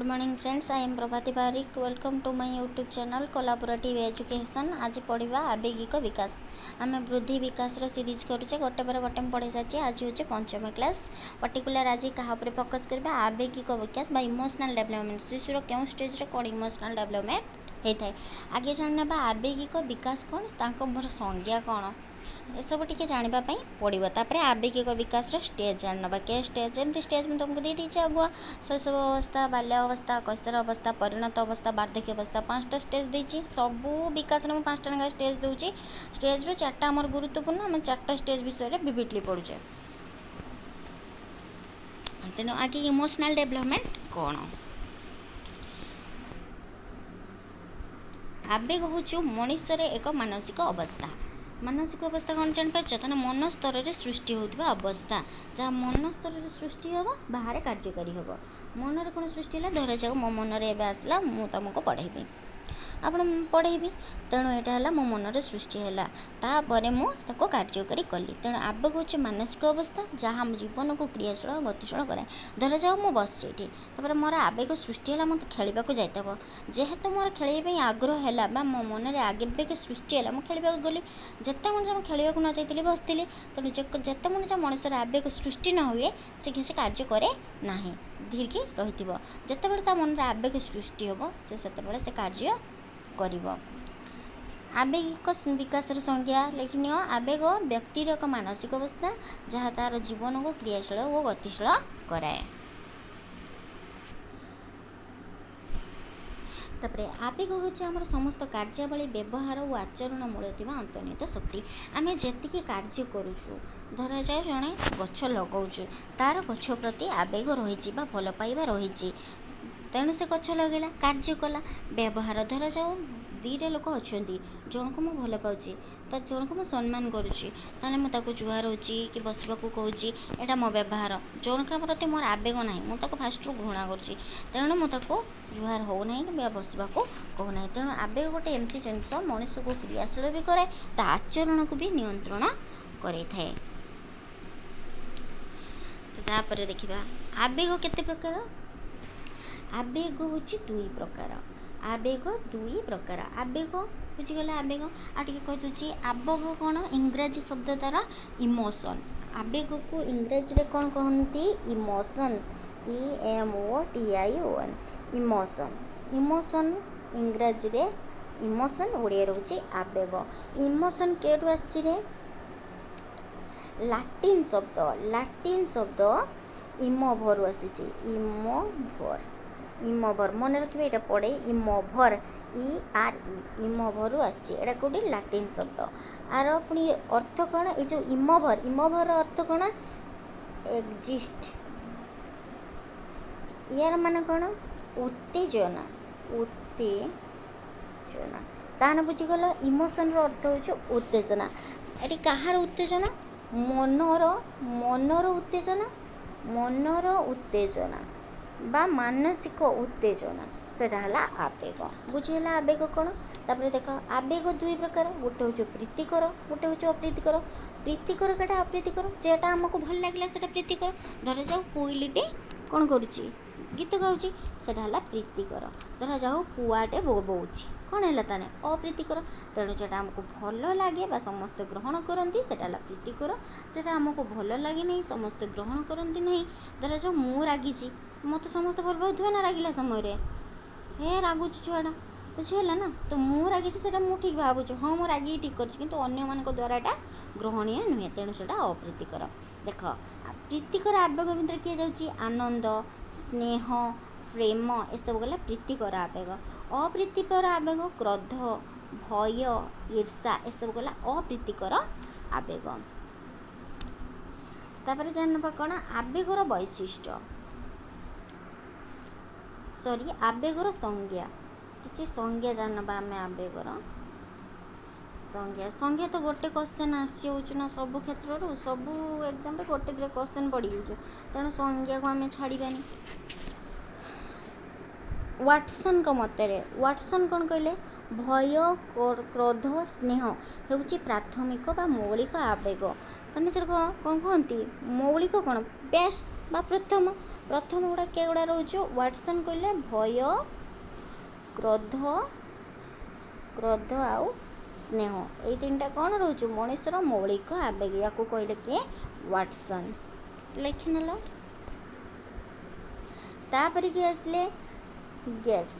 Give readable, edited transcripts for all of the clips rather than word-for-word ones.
Morning friends, I am Prabhati Barik. Welcome to my YouTube channel collaborative education. आज पढ़ा आवेगिक विकास। आम वृद्धि विकास सीरीज करुचे, गोटे पर गोटे पढ़ी सारी। आज हूँ पंचम क्लास। पर्टिकुलर आज क्या फोकस करवा, आवेगिक विकास बा इमोशनल डेवलपमेंट। शिशुर क्यों स्टेज रे कौन इमोशनल डेवलपमेंट होता है। आगे जानना आवेगिक विकास कौन, संज्ञा कौन, ये सब टी जानापी पड़ो। तापर आवेगिक विकास स्टेज जानवा के स्टेज, जमी स्टेज में तुमको दे दीजिए आगुआ। शैशव अवस्था, बाल्यावस्था, कैशोर अवस्था, परिणत अवस्था, वार्धक्य अवस्था, 5टा स्टेज देती। सबू विकास में 5टा लेखा स्टेज दूची। स्टेज रू 4टा आमर गुरुत्वपूर्ण, आम 4टा स्टेज विषय विविडली पढ़ुचे। तेणु आगे इमोशनल डेवलपमेंट कौन। आवेग हूँ मनुष्य एक मानसिक अवस्था। मानसिक अवस्था कौन जानपार, तेना मन स्तर में सृष्टि होता अवस्था, जहाँ मन स्तर में सृष्टि हम बाहर कार्यकारी हम। मनरे कौन सृष्टि है, धरा जाऊ मो मन में आसला, मुझे तुमको पढ़ेबी, आप पढ़ेबी। तेणु यहाँ मो मनरे सृष्टि है, तापर मुझे कार्यकारी कली। तेणु आवेग हूँ मानसिक अवस्था, जहाँ जीवन को क्रियाशील गतिशील कराए। धरा जाऊ मुझे बसि, मोर आवेग सृष्टि है, मत खेल जाइए। जेहेतु मोर खेल आग्रह है, मो मन में आवेग सृष्टि है, मुझे खेल गली। जिते मनुष्य खेल न जाती बसती। तेणु जिते मनुष्य मनुष्य आवेग सृष्टि न हुए, से किसी कार्य करे ना, धीरकी रही। जिते बड़े मन में आवेग सृष्टि हम, से कार्य करिवो। आवेगिक विकास संज्ञा लेखनीय। आवेग व्यक्तिर एक मानसिक अवस्था, जहाँ तार जीवन को क्रियाशील और गतिशील कराए। तापर आवेग हूँ आम समस्त कार्यावली, व्यवहार और आचरण मूल अंतर्निहित शक्ति। आम जी कार्य करुचु, धरा जाए जड़े गछ लगाऊँ, तार गछ प्रति आवेग रही, भल पाइबा रही। तेणु से गछ लगेला, कार्य कला। व्यवहार, धरा जाओ 2टा लोक अच्छा, जन को मुझे भल पाऊँ, जन को मुझे सम्मान करुँची, ताले मुझे जुआर होची कि बसवा कहूँ, यहाँ मो व्यवहार। जन का प्रति मोर आवेग ना, मुझे फास्ट घृणा करुँची, तेणु मुझे जुआर हो ना कि बसवा कहूना। तेणु आवेग गोटे एमती जिनस, मनुष्य को क्रियाशील भी कराए, ता आचरण को भी नियंत्रण करे। तापर देखा आवेग केते प्रकार। आवेग हूँ 2 प्रकार। आवेग 2 प्रकार। आवेग बुझीगला। आवेग आगे कहीदे आवेग कौन, इंग्राजी शब्द तार इमोशन। आवेग को इंग्राजी रे कौन कहती, इमोशन। EMOTION, emotion. इमोशन इंग्राजी रे इमोशन, ओडिया रोचे आवेग। इमोशन केटू आसी, लाटिन शब्द इमोभर आसी। इमोभर मन रखिए, यहाँ पड़े इमोभर, ERE, इमोभर आसी। एटा कौटी लाटिन शब्द। आर पुणी अर्थ कौन, ये जो इमोभर अर्थ कौन, एक्जिस्ट। यार मान कौन, उत्तेजना। ताने बुझीगल। इमोशन अर्थ हो उत्तेजना। ये कहार उत्तेजना, मनर उत्तेजना बा मानसिक उत्तेजना, सेटा हला आवेग। बुझीगला आवेग कौन। तापर देख आवेग 2 प्रकार। गोटे हूँ प्रीतिकर, गोटे हूँ अप्रीतिकर। प्रीतिकर कटा अप्रीतिकर, जेटा आमको भल लगे से प्रीतिकर। धरा जाऊ कोइलीटे कौन करुच्ची, गीत गाँची, सेटा हला प्रीतिकर। धरा जाऊ कुआटे बोबौची, कौन है ताने अप्रीतिकर। तेणु जेटा आमको भल लगे बा समस्त ग्रहण करती, सेटा हला प्रीतिकर। जेटा आमको भल लगे नहीं, समस्त ग्रहण करती नहीं। धरा जाऊ मु रागी, मत समस्त भल पाउथिबे ना, रागिला समय हे रागुच छुआटा, बुझीगला ना। तो मु रागी से ठीक भावुँ, हाँ मु रागी ठीक कर, किंतु अन्य मान द्वारा एटा ग्रहणीय नुहे, तेणु से अप्रीतिकर। देख प्रीतिकर आवेग भितर किए जाऊँगी, आनंद, स्नेह, प्रेम, ये सब गला प्रीतिकर आवेग। अप्रीतिकर आवेग क्रोध, भय, ईर्षा, ये सब गला अप्रीतिकर आवेग। तापर जानबा कौन आवेगर वैशिष्ट्य, आवेगर संज्ञा। किसी संज्ञा जानबा आम आवेगर संज्ञा तो गोटे क्वेश्चन आसी ना, सब क्षेत्र सबू एग्जाम गोटे 2 क्वेश्चन पड़ी जाऊँ। तेणु संज्ञा को आम छाड़बानी। वाटसन मतरे वाटसन कौन कहले, भय, क्रोध, स्नेह हूँ प्राथमिक बा मौलिक आवेग। फर्निचर कौन कहती, मौलिक कौन, बेस बा प्रथम, प्रथम गुड़ा के गुड़ा रोच वाटसन कहले भय क्रोध क्रोध आउ स्नेह ये तीन टा कौन रोच मनुष्यर मौलिक आवेग या कहले किए वाटसन लिखिनेल। तापर कि आसले गेट्स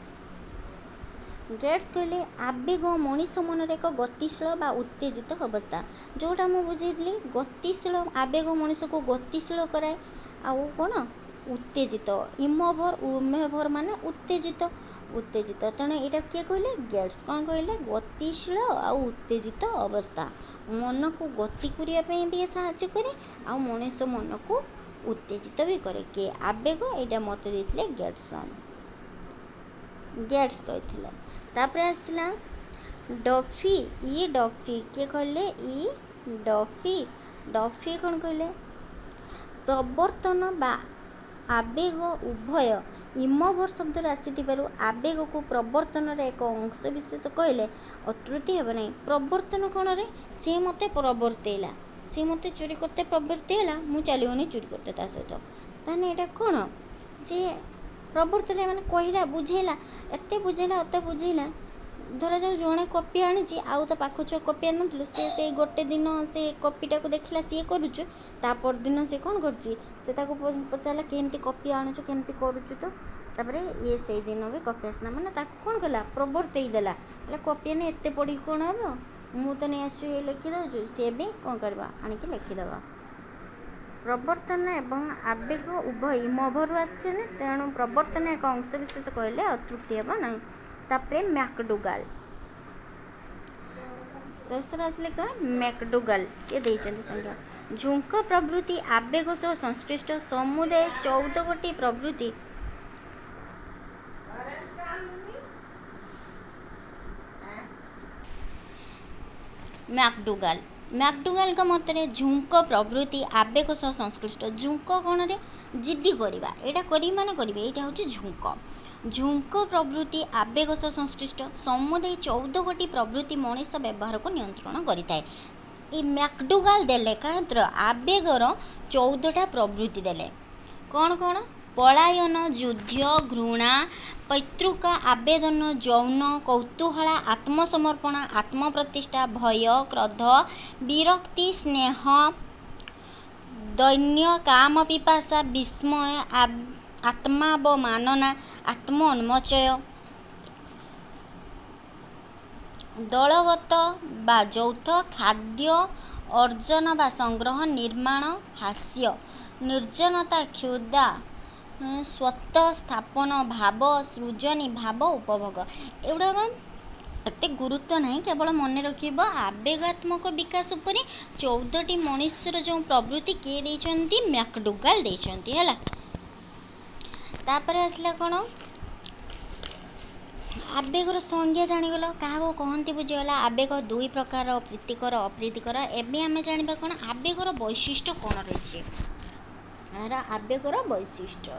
गेट्स कहले आवेग मनीष मनर एक गतिशील बा उत्तेजित अवस्था जोटा मुझे बुझेली गतिशील आवेग मनीष को गतिशील कराए आउ कौन उत्तेजित इमोभर उमेभर माने उत्तेजित उत्तेजित तेणु यहाँ किए कहले गेट्स कौन कहले गतिशील आउ उत्तेजित अवस्था मन को गति करने भी साहाय्य करे आ मनीष मन को उत्तेजित भी करे किए आवेग यहाँ मत देते गेट्सन गेट्स कहते। तापर आसला डफी ई डफी किए कहले ई डफी डफी कौन कहले प्रवर्तन बा आवेग उभय इमोभर शब्द आसी आवेग को प्रवर्तन एक अंश विशेष कहले अत्रुति हे ना प्रवर्तन कौन रे सी मत प्रवर्तेला सी मत चोरी करते प्रवर्तेला मु चलीगनी चोरी करते ता सहित ताने यहाँ कौन सी प्रवर्तन मैंने कहला बुझेला एत बुझेला अत बुझेला धरा जाऊ जड़े कॉपी आनी आउ तो पाख छुआ कॉपी आन से गोटे दिन से कॉपीटा को देखला सी करुचु तापर दिन से कौन कर पचारा केमती कॉपी आणुचु केमती करुचु तो तापर ये से दिन भी कॉपी आसना मैंने कौन कला प्रवर्तई देला कॉपी आने एत पढ़ी कौन हम मु तो नहीं आसु ये लिखिदे सी भी कौन करवा आणिकी लिखिदेव प्रवर्तन एवं आवेग उभय इमोभर आसছে तेणु प्रवर्तन एक अंश विशेष कहले अतृप्ति हेब ना। तापर मैकडुगाल शेषर आसले क्या मैकडुगाल सी देइछन्ति संज्ञा झुंक प्रवृत्ति आवेग सह संश्लिष्ट समुदाय 14 गोटी प्रवृत्ति मैकडुगाल मैकडुगाल का मतरे झुंक प्रवृत्ति आवेग सह संश्लिष्ट झुंक कौन रे जिद्दी करवा यहाँ करी माने करेंगे यहाँ हूँ झुंक झुंक प्रवृत्ति आवेग सह संश्लिष्ट समुदाय 14 गोटी प्रवृत्ति मनीष व्यवहार को नियंत्रण करें ये मैकडुगाल देले क्या आवेगर 14टा प्रवृत्ति देले कौन कौन पलायन युद्ध घृणा पैतृक आवेदन यौन कौतूहला आत्मसमर्पण आत्मप्रतिष्ठा भय क्रोध विरक्ति स्नेह दैन्य काम पिपासा विस्मय आत्मावमानना आत्म उन्मोचय दलगत बा यौथ खाद्य अर्जन बा संग्रह निर्माण हास्य निर्जनता क्षुधा स्वत स्थापन भाव सृजनी भाव उपभोग एगुड़ा एते गुरुत्व नहीं केवल मन रखिब आवेगात्मक विकास उपरे 14टी मनुष्यर जो प्रवृत्ति किए देइछन्ति मैकडुगाल देइछन्ति हैला। तापर आसला कौन आवेगर संज्ञा जानीगल क्या कहती बुझीगला आवेग दुई प्रकार प्रीतिकर अप्रीतिकर एवं आम जाना कौन आवेगर वैशिष्ट्य कौन रही यार आवेगर वैशिष्ट्य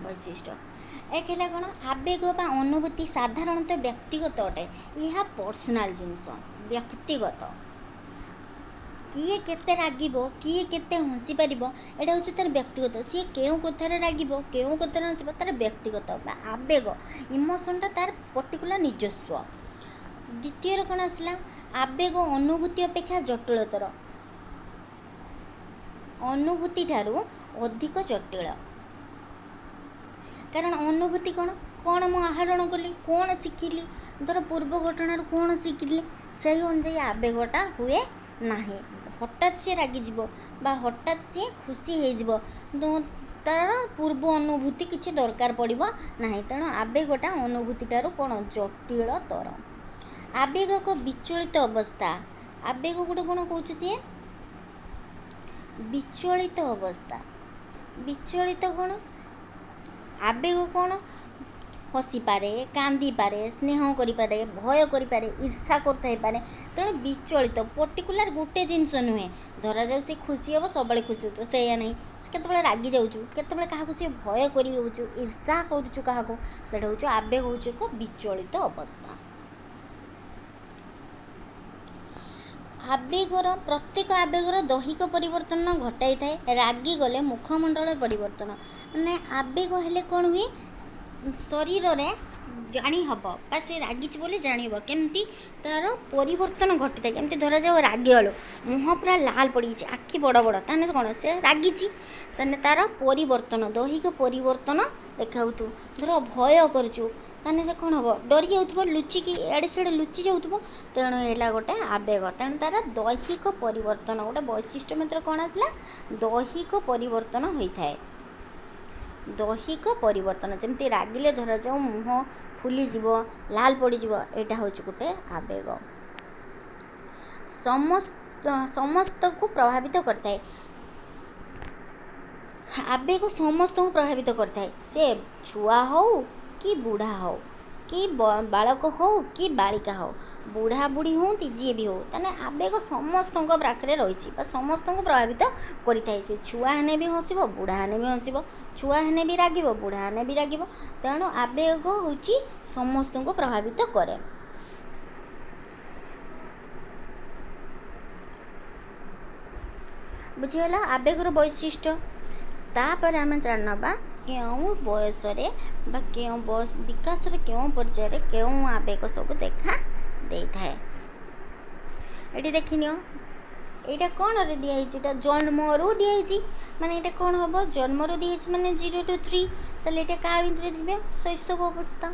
वैशिष्ट्य एक है कौन आवेग बा अनुभूति साधारणतः व्यक्तिगत अटे यह पर्सनाल जिनस व्यक्तिगत किए केते रागिबो किए केते हंसी पारिबो एटा होची तार व्यक्तिगत सी केउ कथारे रागिबो केउ कथारे हंसिबो तार व्यक्तिगत बा आवेग इमोशनटा तार पर्टिकुलर निजस्व। द्वितीय कौन आसला आवेग अनुभूति अपेक्षा जटिलतर अनुभूति ठारू अधिक जटिल कारण अनुभूति कौन कौन मु आहरण कली कौन शिखिली धर पूर्व घटनार कौन शिखिली से अनुजाई आवेगटा हुए नहीं हठात सी रागिज बा हठात सी खुशी हो तार पूर्व अनुभूति किसी दरकार पड़ो ना तेणु आवेगटा अनुभूति ठारू कौन जटिलतर आवेग को विचलित अवस्था आवेग गोटे कौन कौच सी विचलित अवस्था विचलित कौन आवेग कौन हसी पारे कांदी पारे स्नेह करि पारे भय करि पारे ईर्षा करथाई पारे तेणु विचलित पर्टिकुलर गोटे जिनस नुहे धरा जाऊ से खुशी हम सब खुशी हो से नहीं केतबेले रागी जाऊँ केतबेले क्या सी भय कर ईर्षा करुचु क्या से हूँ आवेग हूँ एक विचलित अवस्था। ଆବେଗର ପ୍ରତ୍ୟେକ ଆବେଗର ଦୈହିକ ପରିବର୍ତ୍ତନ ଘଟାଇଥାଏ। ରାଗିଗଲେ ମୁଖମଣ୍ଡଳ ପରିବର୍ତ୍ତନ। ମାନେ ଆବେଗ ହେଲେ କ'ଣ ହୁଏ, ଶରୀରରେ ଜାଣି ହେବ ବା ସେ ରାଗିଛି ବୋଲି ଜାଣିବ କେମିତି, ତା'ର ପରିବର୍ତ୍ତନ ଘଟିଥାଏ। କେମିତି ଧରାଯାଉ ରାଗିଗଲୁ, ମୁହଁ ପୁରା ଲାଲ ପଡ଼ିଯାଇଛି, ଆଖି ବଡ଼ ବଡ଼, ତାହେଲେ କ'ଣ ସେ ରାଗିଛି। ତାହେଲେ ତା'ର ପରିବର୍ତ୍ତନ, ଦୈହିକ ପରିବର୍ତ୍ତନ ଦେଖାଉଥିବ। ଧର ଭୟ କରୁଛୁ, ତାହେଲେ ସେ କ'ଣ ହେବ, ଡରି ଯାଉଥିବ, ଲୁଚିକି ଏଡ଼େ ସେଡ଼େ ଲୁଚି ଯାଉଥିବ। ତେଣୁ ହେଲା ଗୋଟେ ଆବେଗ। ତେଣୁ ତା'ର ଦୈହିକ ପରିବର୍ତ୍ତନ, ଗୋଟେ ବୈଶିଷ୍ଟ୍ୟ ମାତ୍ର କ'ଣ ଆସିଲା, ଦୈହିକ ପରିବର୍ତ୍ତନ ହୋଇଥାଏ। ଦୈହିକ ପରିବର୍ତ୍ତନ, ଯେମିତି ରାଗିଲେ ଧରାଯାଉ ମୁହଁ ଫୁଲିଯିବ, ଲାଲ ପଡ଼ିଯିବ, ଏଇଟା ହେଉଛି ଗୋଟେ ଆବେଗ। ସମସ୍ତଙ୍କୁ ପ୍ରଭାବିତ କରିଥାଏ। ଆବେଗ ସମସ୍ତଙ୍କୁ ପ୍ରଭାବିତ କରିଥାଏ। ସେ ଛୁଆ ହେଉ କି ବୁଢ଼ା ହେଉ, କି ବାଳକ ହେଉ କି ବାଳିକା ହେଉ, ବୁଢ଼ା ବୁଢ଼ୀ ହୁଅନ୍ତି, ଯିଏ ବି ହେଉ, ତାହେଲେ ଆବେଗ ସମସ୍ତଙ୍କ ପାଖରେ ରହିଛି ବା ସମସ୍ତଙ୍କୁ ପ୍ରଭାବିତ କରିଥାଏ। ସେ ଛୁଆ ହେଲେ ବି ହସିବ, ବୁଢ଼ା ହେଲେ ବି ହସିବ, ଛୁଆ ହେଲେ ବି ରାଗିବ, ବୁଢ଼ା ହେଲେ ବି ରାଗିବ। ତେଣୁ ଆବେଗ ହେଉଛି ସମସ୍ତଙ୍କୁ ପ୍ରଭାବିତ କରେ। ବୁଝିଗଲା ଆବେଗର ବୈଶିଷ୍ଟ୍ୟ। ତାପରେ ଆମେ ଜାଣିନେବା କେଉଁ ବୟସରେ ବା କେଉଁ ବିକାଶର କେଉଁ ପର୍ଯ୍ୟାୟରେ କେଉଁ ଆବେଗ ସବୁ ଦେଖା ଦେଇଥାଏ। ଏଠି ଦେଖିନିଅ, ଏଇଟା କ'ଣରେ ଦିଆହେଇଛି, ଏଇଟା ଜନ୍ମରୁ ଦିଆହେଇଛି। ମାନେ ଏଇଟା କ'ଣ ହେବ, ଜନ୍ମରୁ ଦିଆହେଇଛି ମାନେ 0 to 3। ତାହେଲେ ଏଇଟା କାହା ଭିତରେ ଯିବେ, ଶୈଶବ ଅବସ୍ଥା।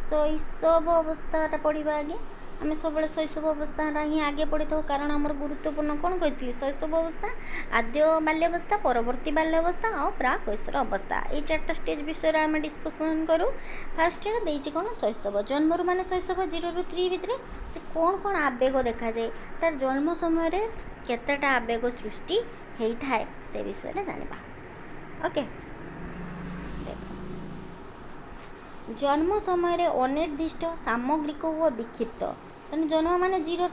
ଶୈଶବ ଅବସ୍ଥାଟା ପଢ଼ିବା ଆଗେ। ଆମେ ସବୁବେଳେ ଶୈଶବ ଅବସ୍ଥାଟା ହିଁ ଆଗେ ପଢ଼ିଥାଉ, କାରଣ ଆମର ଗୁରୁତ୍ୱପୂର୍ଣ୍ଣ କ'ଣ କହିଥିଲି, ଶୈଶବ ଅବସ୍ଥା, ଆଦ୍ୟ ବାଲ୍ୟାବସ୍ଥା, ପରବର୍ତ୍ତୀ ବାଲ୍ୟାବସ୍ଥା ଆଉ ପ୍ରାକ୍ କୈଶୋର ଅବସ୍ଥା। ଏଇ 4ଟା ଷ୍ଟେଜ୍ ବିଷୟରେ ଆମେ ଡିସ୍କସନ୍ କରୁ। ଫାର୍ଷ୍ଟ ଦେଇଛି କ'ଣ, ଶୈଶବ। ଜନ୍ମରୁ ମାନେ ଶୈଶବ 0 to 3 ଭିତରେ ସେ କ'ଣ ଆବେଗ ଦେଖାଯାଏ, ତାର ଜନ୍ମ ସମୟରେ କେତେଟା ଆବେଗ ସୃଷ୍ଟି ହେଇଥାଏ, ସେ ବିଷୟରେ ଜାଣିବା। ଓକେ, ଜନ୍ମ ସମୟରେ ଅନିର୍ଦ୍ଦିଷ୍ଟ, ସାମଗ୍ରିକ ଓ ବିକ୍ଷିପ୍ତ। ତେଣୁ ଜନ୍ମ ମାନେ 0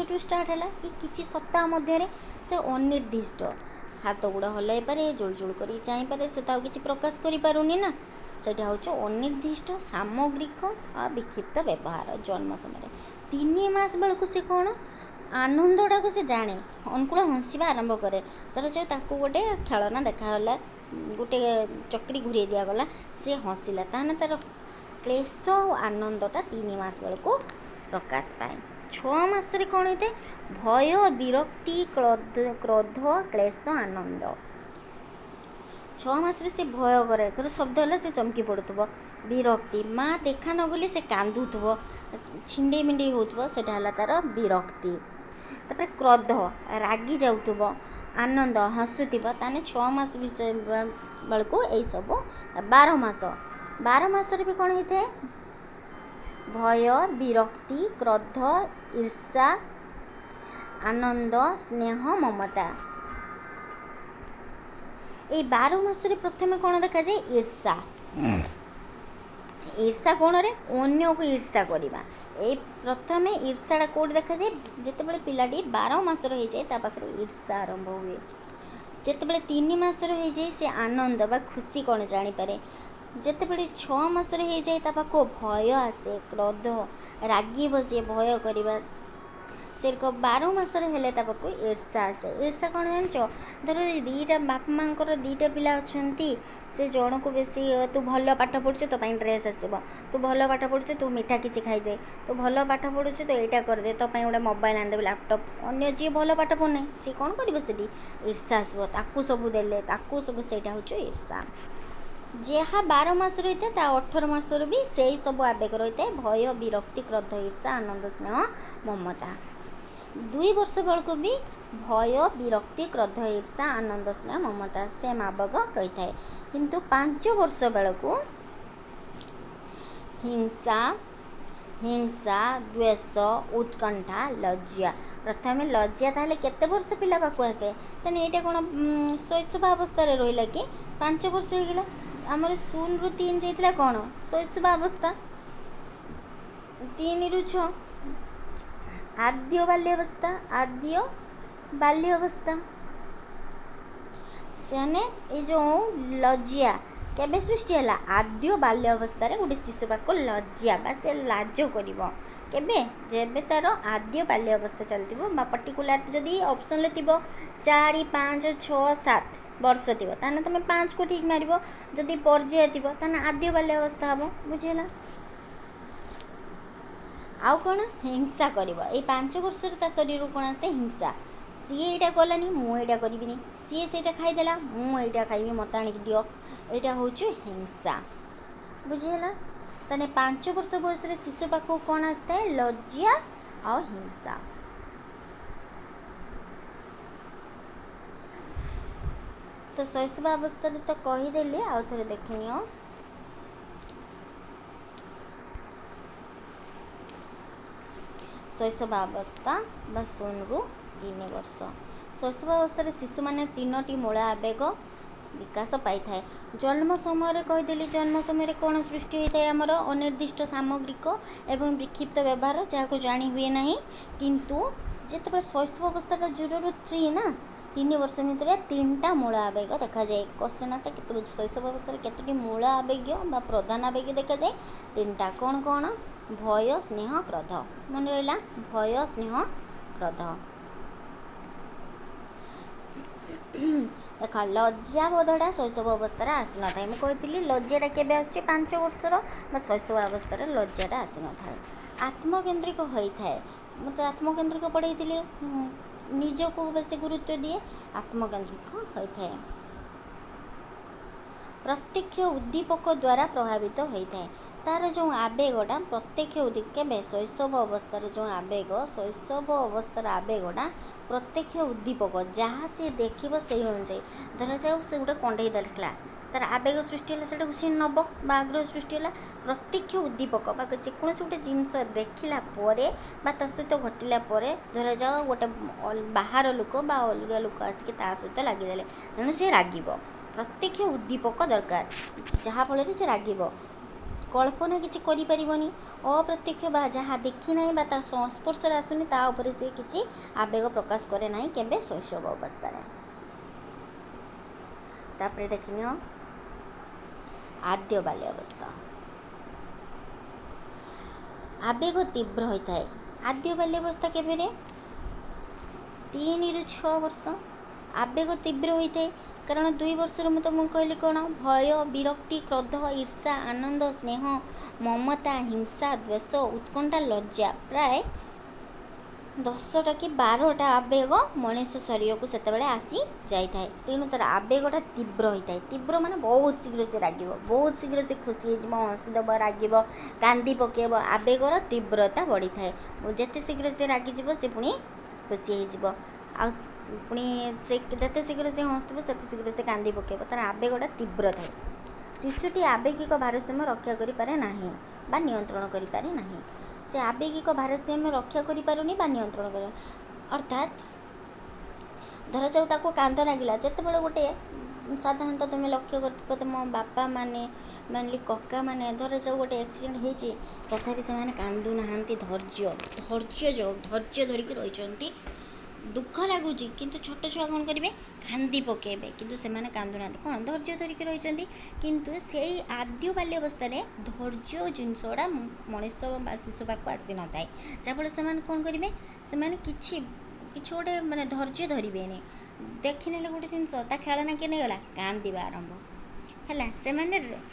to ଷ୍ଟାର୍ଟ ହେଲା, ଏ କିଛି ସପ୍ତାହ ମଧ୍ୟରେ ସେ ଅନିର୍ଦ୍ଦିଷ୍ଟ। ହାତ ଗୋଡ଼ ହଲାଇ ପାରେ, ଜୁଳ ଜୁଳ କରି ଚାହିଁପାରେ, ସେ ତ ଆଉ କିଛି ପ୍ରକାଶ କରିପାରୁନି ନା। ସେଇଟା ହେଉଛି ଅନିର୍ଦ୍ଦିଷ୍ଟ, ସାମଗ୍ରିକ ଆଉ ବିକ୍ଷିପ୍ତ ବ୍ୟବହାର ଜନ୍ମ ସମୟରେ। 3 ମାସ ବେଳକୁ ସେ କ'ଣ, ଆନନ୍ଦଟାକୁ ସେ ଜାଣେ, ଅନୁକୂଳ ହସିବା ଆରମ୍ଭ କରେ। ଧରାଯାଉ ତାକୁ ଗୋଟେ ଖେଳନା ଦେଖାଗଲା, ଗୋଟେ ଚକ୍ରି ଘୁରେଇ ଦିଆଗଲା, ସେ ହସିଲା, ତାହେଲେ ତାର କ୍ଲେଶ ଆଉ ଆନନ୍ଦଟା 3 ମାସ ବେଳକୁ ପ୍ରକାଶ ପାଏ। 6 ମାସରେ କ'ଣ ହେଇଥାଏ, ଭୟ, ବିରକ୍ତି, କ୍ରୋଧ, କ୍ଲେଶ, ଆନନ୍ଦ। 6 ମାସରେ ସେ ଭୟ କରେ, ଧର ଶବ୍ଦ ହେଲା ସେ ଚମକି ପଡ଼ୁଥିବ। ବିରକ୍ତି, ମା ଦେଖା ନଗଲେ ସେ କାନ୍ଦୁଥିବ, ଛିଣ୍ଡେଇ ମିଣ୍ଡେଇ ହେଉଥିବ, ସେଇଟା ହେଲା ତାର ବିରକ୍ତି। ତାପରେ କ୍ରୋଧ, ରାଗି ଯାଉଥିବ। ଆନନ୍ଦ, ହସୁଥିବ। ତାହେଲେ 6 ମାସ ବେଳକୁ ଏଇସବୁ। 12 ମାସରେ ବି କ'ଣ ହେଇଥାଏ, ଭୟ, ବିରକ୍ତି, କ୍ରୋଧ, ଈର୍ଷା, ଆନନ୍ଦ, ସ୍ନେହ, ମମତା। ଏଇ 12 ମାସରେ ପ୍ରଥମେ କ'ଣ ଦେଖାଯାଏ, ଈର୍ଷା। ଈର୍ଷା କୋଣରେ, ଅନ୍ୟକୁ ଈର୍ଷା କରିବା। ଏଇ ପ୍ରଥମେ ଈର୍ଷାଟା କେଉଁଠି ଦେଖାଯାଏ, ଯେତେବେଳେ ପିଲାଟି 12 ମାସର ହେଇଯାଏ ତା ପାଖରେ ଈର୍ଷା ଆରମ୍ଭ ହୁଏ। ଯେତେବେଳେ 3 ମାସର ହେଇଯାଏ ସେ ଆନନ୍ଦ ବା ଖୁସି କ'ଣ ଜାଣିପାରେ। ଯେତେବେଳେ 6 ମାସର ହେଇଯାଏ ତା ପାଖକୁ ଭୟ ଆସେ, କ୍ରୋଧ, ରାଗିବ, ସିଏ ଭୟ କରିବା। ସେ 12 ମାସର ହେଲେ ତା ପାଖକୁ ଈର୍ଷା ଆସେ। ଈର୍ଷା କ'ଣ ଜାଣିଛ, ଧର ଦିଟା ବାପା ମାଆଙ୍କର 2ଟା ପିଲା ଅଛନ୍ତି, ସେ ଜଣକୁ ବେଶୀ, ତୁ ଭଲ ପାଠ ପଢ଼ୁଛୁ ତୋ ପାଇଁ ଡ୍ରେସ୍ ଆସିବ, ତୁ ଭଲ ପାଠ ପଢ଼ୁଛୁ ତୁ ମିଠା କିଛି ଖାଇଦେ, ତୁ ଭଲ ପାଠ ପଢ଼ୁଛୁ ତୁ ଏଇଟା କରିଦେ, ତୋ ପାଇଁ ଗୋଟେ ମୋବାଇଲ୍ ଆଣିଦେବି, ଲ୍ୟାପଟପ୍। ଅନ୍ୟ ଯିଏ ଭଲ ପାଠ ପଢ଼ୁନାହିଁ ସିଏ କ'ଣ କରିବ, ସେଠି ଈର୍ଷା ଆସିବ, ତାକୁ ସବୁ ଦେଲେ, ତାକୁ ସବୁ, ସେଇଟା ହେଉଛି ଈର୍ଷା। ଯାହା 12 ମାସର ରହିଥାଏ ତା 18 ମାସରୁ ବି ସେଇ ସବୁ ଆବେଗ ରହିଥାଏ, ଭୟ, ବିରକ୍ତି, କ୍ରୋଧ, ଈର୍ଷା, ଆନନ୍ଦ, ସ୍ନେହ, ମମତା। 2 ବର୍ଷ ବେଳକୁ ବି ଭୟ, ବିରକ୍ତି, କ୍ରୋଧ, ଈର୍ଷା, ଆନନ୍ଦ, ସ୍ନେହ, ମମତା ସେମ୍ ଆବେଗ ରହିଥାଏ। କିନ୍ତୁ 5 ବର୍ଷ ବେଳକୁ ହିଂସା, ଦ୍ୱେଷ, ଉତ୍କଣ୍ଠା, ଲଜ୍ଜା। ପ୍ରଥମେ ଲଜ୍ଜା, ତାହେଲେ କେତେ ବର୍ଷ ପିଲା ପାଖକୁ ଆସେ, ତାହେଲେ ଏଇଟା କ'ଣ ଶୈଶବ ଅବସ୍ଥାରେ ରହିଲା କି 5 ବର୍ଷ ହେଇଗଲା। ଆମର 0 ରୁ 3 ଯାଇଥିଲା କ'ଣ, ଶୈଶବ ଅବସ୍ଥା। 3 ରୁ 6 ଆଦ୍ୟ ବାଲ୍ୟ ଅବସ୍ଥା। ସେମାନେ ଏଇ ଯେଉଁ ଲଜ୍ଜା କେବେ ସୃଷ୍ଟି ହେଲା, ଆଦ୍ୟ ବାଲ୍ୟ ଅବସ୍ଥାରେ ଗୋଟେ ଶିଶୁ ପାଖକୁ ଲଜ୍ଜା ବା ସେ ଲାଜ କରିବ, केबे जेबे तार आद्य बाल्य अवस्था चलती पर्टिकुलर जदि ऑप्शन थी 4 5 6 7 वर्ष थी ताने तुम 5 को ठीक मार जदि पर्याय थी ताने आद्य बाल्य अवस्था हम बुझेगा आउ कौन हिंसा कर 5 वर्ष शरीर कौन आसते हिंसा सी यहाँ कलानी मुझे करी सी से खाईदेला मुझे खाइबी मत आणिक दियो यहाँ हूँ हिंसा बुझीगला ताने 5 वर्ष बयस शिशु पाखक कौन आसता है लज्जा और हिंसा तो शैशव अवस्था तो कहीदेली आउ थे देखनी शैशवावस्था बा 0 ରୁ 3 वर्ष शैशवावस्था शिशु मैंने 3टी मूल आवेग विकास पाई थाए जन्म समय कहीदेली जन्म समय कौन सृष्टि होता है आमर अनिर्दिष्ट सामग्रिक एवं विक्षिप्त व्यवहार जहाँ जानी हुए ना किंतु जिते शैशव अवस्था 0 ରୁ 3 ना 3 वर्ष भितर 3टा मूल आवेग देखा जाए क्वेश्चन आसे शैशव अवस्था केतोटी मूल आवेग बा प्रधान आवेग देखा जाए 3टा कौन कौन भय स्नेह क्रोध मन रहा भय स्नेह क्रोध देख लज्जाबोधटा शैशव अवस्था आसी न था मुझे कही लज्जाटा के 5 वर्षर शैशव अवस्था लज्जाटा आसी न था आत्मकेन्द्रिक होता है मत आत्मकेन्द्रिक पढ़ाई निजक बेस गुरुत्व दिए आत्मकेन्द्रिक होता है प्रत्यक्ष उद्दीपक द्वारा प्रभावित होता है तार जो आवेगटा प्रत्यक्ष केबे शैशव अवस्था जो आवेग शैशव अवस्थार आवेगटा प्रत्यक्ष उद्दीपक जहाँ सी देखिब से अनुजाई धरा जाऊ से गोटे कंडे देखला तार आवेग सृष्टि है से नब आग्रह सृष्टि है प्रत्यक्ष उद्दीपक जेको गोटे जिनस देखला सहित घटला धरा जाओ गोटे बाहर लोक अलग लोक आसिक सहित लगिदेले तेणु से रागिब प्रत्यक्ष उद्दीपक दरकार जहाँफल से रागिब कल्पना किसी करें अप्रत्यक्ष बा जहाँ देखी ना संस्पर्श आसुनी तापर से किसी आवेग प्रकाश करे ना केबे शैशव अवस्था तापर देखनी आद्य बाल्य अवस्था आवेग तीव्र होता है आद्य बाल्य अवस्था केबे 3 ରୁ 6 वर्ष आवेग तीव्र होता है कारण 2 वर्षर मैं तुमको कहली कौन भय विरक्ति क्रोध ईर्षा आनंद स्नेह ममता हिंसा द्वेष उत्कंठा लज्जा प्राय 10टा कि 12टा आवेग मनुष्य शरीर को सेते आसी जाए तेणु तार आवेगटा तीव्र होता है तीव्र माने बहुत शीघ्र से रागिब बहुत शीघ्र से खुशी हो हसीदेव रागिब कांदी पकेब आवेगर तीव्रता बढ़ी थाए जिते शीघ्र से रागिज से पुणी खुशी हो पुणी से जिते शीघ्र से हसुव से शीघ्र से कांदी पकेब तार आवेगटा तीव्र थाए शिशुटी आवेगिक भारसाम्य रक्षा करें ना बा नियंत्रण करें ना से आवेगिक भारसाम्य रक्षा करें बा नियंत्रण कर अर्थात धर जाऊ ताको कांद लगिला जितेबाला गोटे साधारणतः तुम लक्ष्य कर तुम बापा माने मानली कका माने धर जाऊ गोटे एक्सीडेंट होती तथापि से कांदू ना धैर्य धैर्य धरिकी रही दुख लगुच किंतु छोट छुआ कौन करेंगे कांदी पकेबे किंतु से कांदू ना कौन धैर्य धरिकी रही किंतु से आद्य बाल्य अवस्था धैर्य जिनसटा मनुष्य शिशु पाक आसी न था जहाँफल से कौन करेंगे से किसी गोटे माने धैर्य धरबे देखने गोटे जिनस खेलना किए नहीं गला कांदा आरंभ है से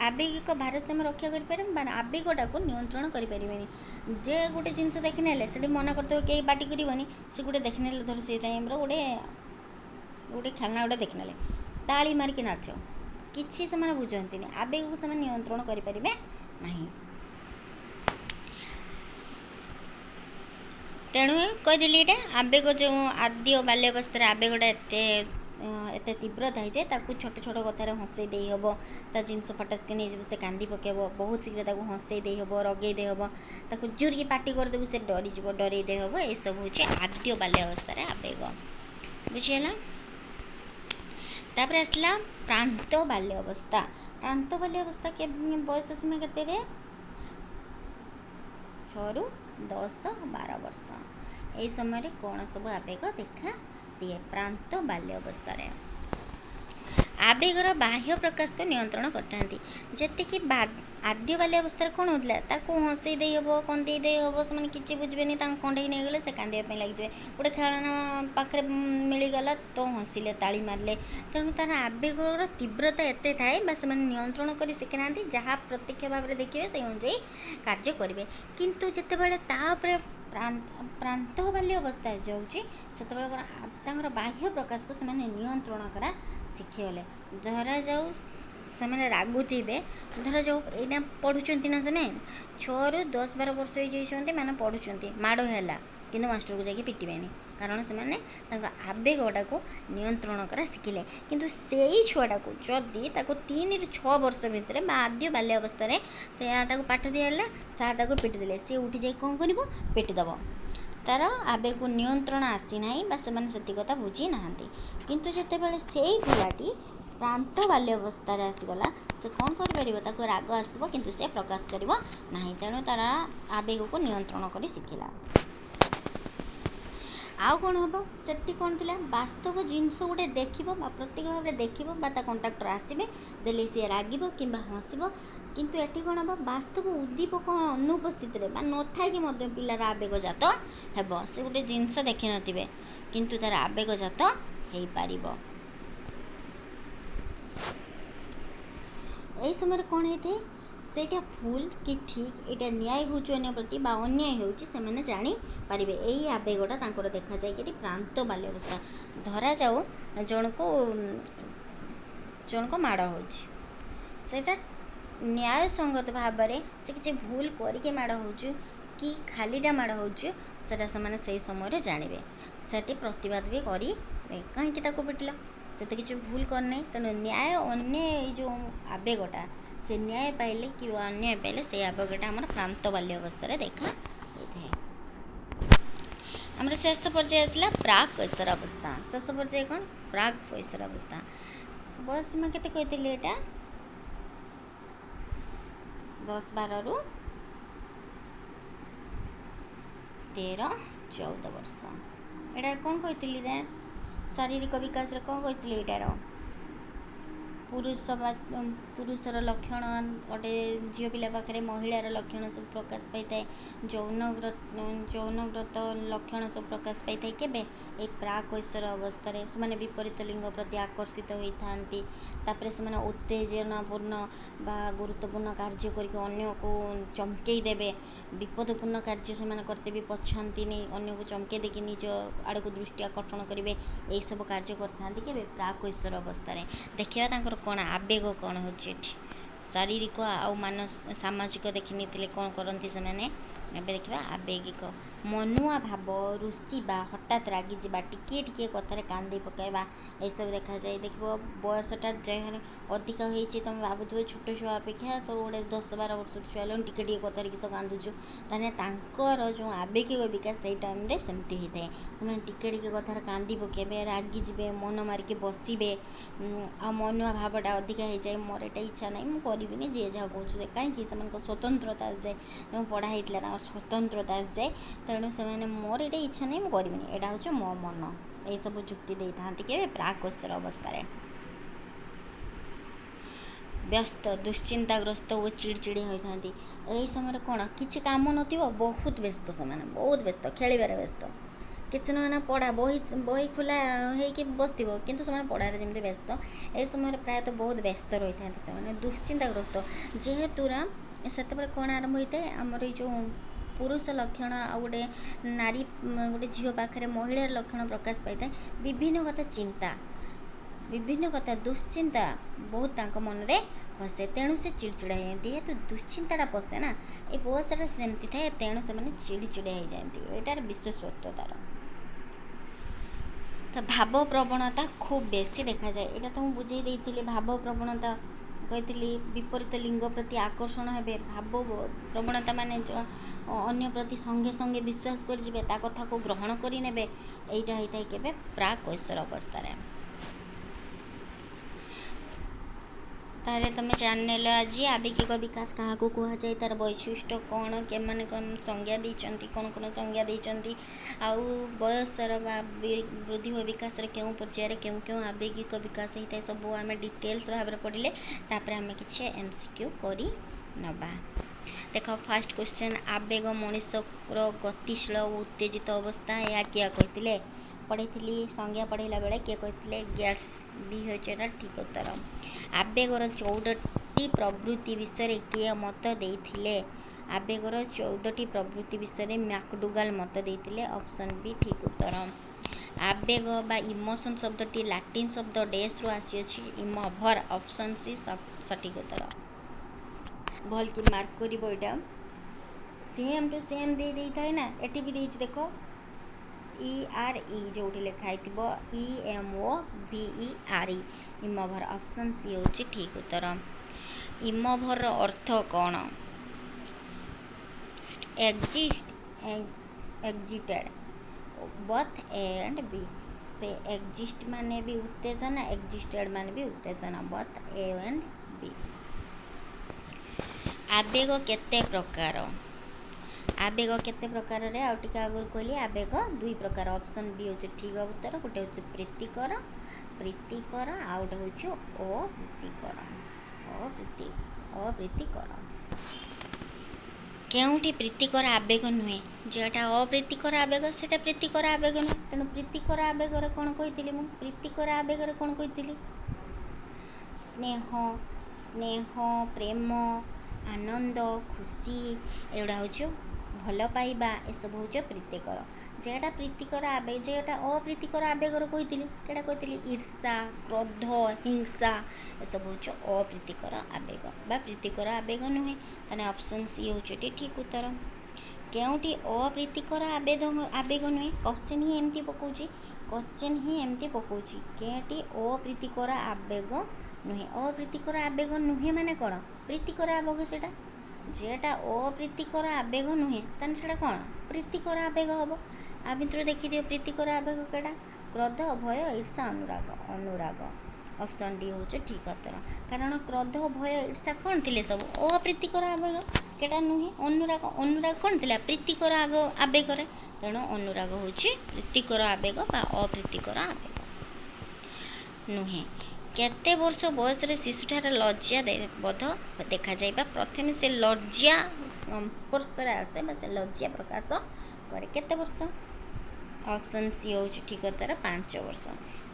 आवेगिक भारसाम्य रक्षा करें आवेगटा को नियंत्रण करें जे गोटे जिनस देखने से मना करते कई पार्टी करनी से गोटे देखने धर से टाइम गोटे गोटे खेलना गोटे देखने ताली मारिक नाच किसी से बुझती आवेग को से नियंत्रण करें ना तेणु कहीदेली यहाँ आवेग जो आद्य बाल्यावस्था आवेगटा एत तीव्र थाए जे छोट छोट कथार हसई दे हम ता जिनस फटास्क नहीं से कांदी पकेब बहुत शीघ्र हसई दे हम रगे दे हम ताको जोर पार्टी करदेबू से डरीज डर दे हम ये सब हूँ आद्य बाल्यावस्था आवेग बुझीगला तापर आसला प्रांत बाल्य अवस्था प्रांत बाल्य अवस्था के बयस सीमा के 6 ରୁ 10-12 वर्ष यही समय कौन सब आवेग देखा दिए प्रांत बाल्य अवस्था आवेगर बाह्य प्रकाश को नियंत्रण करते आद्य बाल्य अवस्था कौन होता ताको हंसई दे हम कंदे दे हम से किसी बुझे ताक कंडे नहीं गले से कांदे लगे गोटे खेलना पाखे मिलगला तो हंसिले ताली मारे तेणु तार आवेगर तीव्रता एत थाए से नियंत्रण कर शिखी ना जहाँ प्रत्यक्ष भाव में देखिए से अनुजाई कार्य करेंगे किंतु जितेबाला तापर प्रांत बाल्य अवस्था जाऊँगी बाह्य प्रकाश को नियंत्रण करा शिखीगले धरा जाऊ से रागुवे धर जाऊ यहाँ पढ़ुं ना से 6 ରୁ 10-12 वर्ष हो मैंने पढ़ुं माड़ है कि मास्टर को जाकि पिटबेनि कारण से आवेगटा को नियंत्रण करा शिखिले किंतु से ही छुआटा को जदि 3 ରୁ 6 वर्ष भितर आद्य बाल्य अवस्था पाठ दिगला सार ताको पिटिदेले सी उठी जाए कौन कर पिटिदेव तार आवेग को नियंत्रण आसी ना से कथा बुझी ना किंतु जितेबाला से पिलाटी प्रांत बाल्य अवस्था आसीगला से कौन कर राग आसुव किंतु से प्रकाश कर तेणु तार आवेग को नियंत्रण कर शिखिला आउ कौन हम से कौन थी वास्तव जिनस गोटे देख प्रत्येक भाव में देख कंटाक्टर आसवे देले सी राग कि हसब किंतु एटी कौन हम वास्तव उद्दीपक अनुपस्थित न था पिलार आवेगजात हेब से गोटे जिनस देखी नथिबे किंतु तार आवेगजात हो पार यही समय कौन होता है भूल कि ठीक यहाँ न्याय हो प्रति अन्याय होने जानीपर यही आवेगटा देखा जाए कि प्रांत बाल्य अवस्था धरा जाऊ जन को माड़ होटा न्याय संगत भाव से किसी भूल करके माड़ हो कि खालीटा माड़ होटा से समय जानवे से प्रतिवाद भी करेंगे कहीं पिटिल से तो किसी भूल करना तेणु न्याय अन्याय जो आवेगटा से न्याय पाइले कि अन्याय पाइले से आवेगटा आम प्रांत बाल्य अवस्था देखा आमर शेष पर्याय आसला प्राक कैशोर अवस्था शेष पर्याय कौन प्राक कैशोर अवस्था बयस सीमा केते कहते यहाँ 10-12 ରୁ 13-14 वर्ष एटार कौन कहती रे शारीरिक विकास कौन कहती एटार पुरुषर लक्षण गोटे झील पिला पाखे महिलार लक्षण सब प्रकाश पाई था यौनग्रत लक्षण सब प्रकाश पाई था केबे ए प्राक कैशोर अवस्था से विपरीत लिंग प्रति आकर्षित होता से उत्तेजनापूर्ण बा गुरुत्वपूर्ण कार्य करके को चमकई देवे विपदपूर्ण कार्य से करते भी पछाती अन्य को चमकई देकी निज आड़ को दृष्टि आकर्षण करेंगे यही सब कार्य करते प्राक कैशोर अवस्था देखा कौन आवेग कौन हो शारीरिक आउ सामाजिक देखनी कौन करती से देखा आवेगिक मनुआ भाव रुषिबा हठात रागी जा टिके टिके कथार कांदी पकाइबा यह सब देखा जाए देख बयसटा अधिक होती तुम भावुव छोट छुआ अपेक्षा तो गोटे 10-12 वर्ष छुआ टिके टिके कथार किस कांदुचु तार जो आवेगिक विकास से टाइम सेमती होता है तुम टिके टिके कथार कांदी पकेबे रागी जी मन मारिक बसबे आ मनुआ भावटा अधिक हो जाए मोर एटा इच्छा ना मुझे जी जहाँ कहे कहीं स्वतंत्रता आस जाए पढ़ाई स्वतंत्रता आस जाए तेणु से मोर ये इच्छा नहीं मुझे यहाँ हूँ मो मन ये सब जुक्ति दे था कि प्राक कैशोर अवस्था व्यस्त दुश्चिंताग्रस्त और चिड़चिड़िया होता यही समय कौन किसी काम नथिबो बहुत व्यस्त से बहुत व्यस्त खेलिबार व्यस्त किसी ना पढ़ा बही खोला हो बस किंतु से पढ़ार जमी व्यस्त यह समय प्रायतः बहुत व्यस्त रही था दुश्चिंताग्रस्त जेहेतु से कौन आरंभ होता है आमर जो पुरुष लक्षण आ गोटे नारी गोटे झील पाखे महिलार लक्षण प्रकाश पाई था विभिन्न कथा चिंता विभिन्न कथा दुश्चिंता बहुत मन में पसे तेणु से चिड़चिड़ा हो जेहेतु दुश्चिंता पसे ना ये बयसटा सेमती थाए तेणु से चिड़चिड़ा हो जाती यार विशेषत्व तार तो भाव प्रवणता खूब बेसी देखा जाए यहाँ तो मुझे बुझे भाव प्रवणता कही विपरीत लिंग प्रति आकर्षण हे भाव प्रवणता माने अन्य प्रति संगे संगे विश्वास कर कथा को ग्रहण करने यहीटा होता है केबे प्राक कैशोर अवस्था तारे तुम जान आज आवेगिक विकास क्या कह जाए तार वैशिष्ट्य कौन के संज्ञा देती कौन कौन संज्ञा देती आउ बयसर वृद्धि व विकास क्यों पर्यायर क्यों क्यों आवेगिक विकास होता है सब आम डिटेल्स भाव में पढ़ले आम कि MCQ कर नबा। देख फास्ट क्वेश्चन, आवेग मनुष्यर गतिशील और उत्तेजित अवस्था, या किए कहते पढ़ी संज्ञा पढ़ेला बेले किए कहते गेट्स बी होना ठीक उत्तर। आवेगर 14टी प्रवृत्ति विषय किए मत देते? आवेगर 14टी प्रवृत्ति विषय मैकडुगाल मत देते, ऑप्शन बी ठीक उत्तर। आवेग बा इमोशन शब्दटी लाटिन शब्द डेस रु आसी इमोभर, ऑप्शन सी सठिक उत्तर। भल कि मार्क कर यहाँ सेम टू सेम दे था ना, एटी भी देख देख ERE जो लिखाई EMOVERE इमोभर, ऑप्शन सी हूँ ठीक उत्तर। इमोभर अर्थ कौन? Exist, excited, both A and B. से एक्जिस्ट माने भी उत्तेजना, एक्जिस्टेड माने भी उत्तेजना, बोथ ए एंड बी। आवेग केते प्रकार? आवेग केते प्रकार रे आउ टिके आगुर कहली आवेग दुई प्रकार, ऑप्शन बी होचे ठीक उत्तर। गोटे होचे प्रीतिकर, प्रीतिकर आउ गोटे होचे अप्रीतिकर, अप्रीतिकर। केउठी प्रीतिकर आवेग नुहे, जेटा अप्रीतिकर आवेग सेटा प्रीतिकर आवेग नुहे। तेणु प्रीतिकर आवेग रे कोन कहितली मु? प्रीतिकर आवेग रे कोन कहितली? स्नेह, स्नेह, प्रेम, आनंद, खुशी, एगुड़ा हूँ भल पाइबा, ए सब हूँ प्रीतिकर। जेटा प्रीतिकर आवेग, जेटा अप्रीतिकर आवेग कही केटा कही ईर्षा, क्रोध, हिंसा, ए सब हूँ अप्रीतिकर आवेग बा प्रीतिकर आवेग नुहे। ताने ऑप्शन सी हूँ ठीक उत्तर। केउठी अप्रीतिकर आवेग नुहे? क्वेश्चन ही एमती पकाउची, क्वेश्चन ही एमती पकाउची केटी अप्रीतिकर आवेग नुहे। अप्रीतिकर आवेग नुहे माने कौन? प्रीतिकर आवेग सेटा। जेटा अप्रीतिकर आवेग नुहे ताने सेटा कौन? प्रीतिकर आवेग हम। आ भितर देखी दियो प्रीतिकर आवेग केटा? क्रोध, भय, ईर्षा, अनुराग, अनुराग, ऑप्शन डी हूँ ठीक उत्तर। कारण क्रोध, भय, ईर्षा कौन थिले सब? अप्रीतिकर आवेग, केटा नुहे अनुराग। अनुराग कौन थिला? प्रीतिकर आवेग रे। तेणु अनुराग हूँ प्रीतिकर आवेग बा अप्रीतिकर आवेग नुहे। केते वर्ष बयस रे शिशुठार लज्जा बोध देखा जाए? प्रथम से लज्जा संस्पर्श आसे बा से लज्जा प्रकाश करे केते वर्ष? ऑप्शन सी हूँ ठीक उत्तर 5 वर्ष।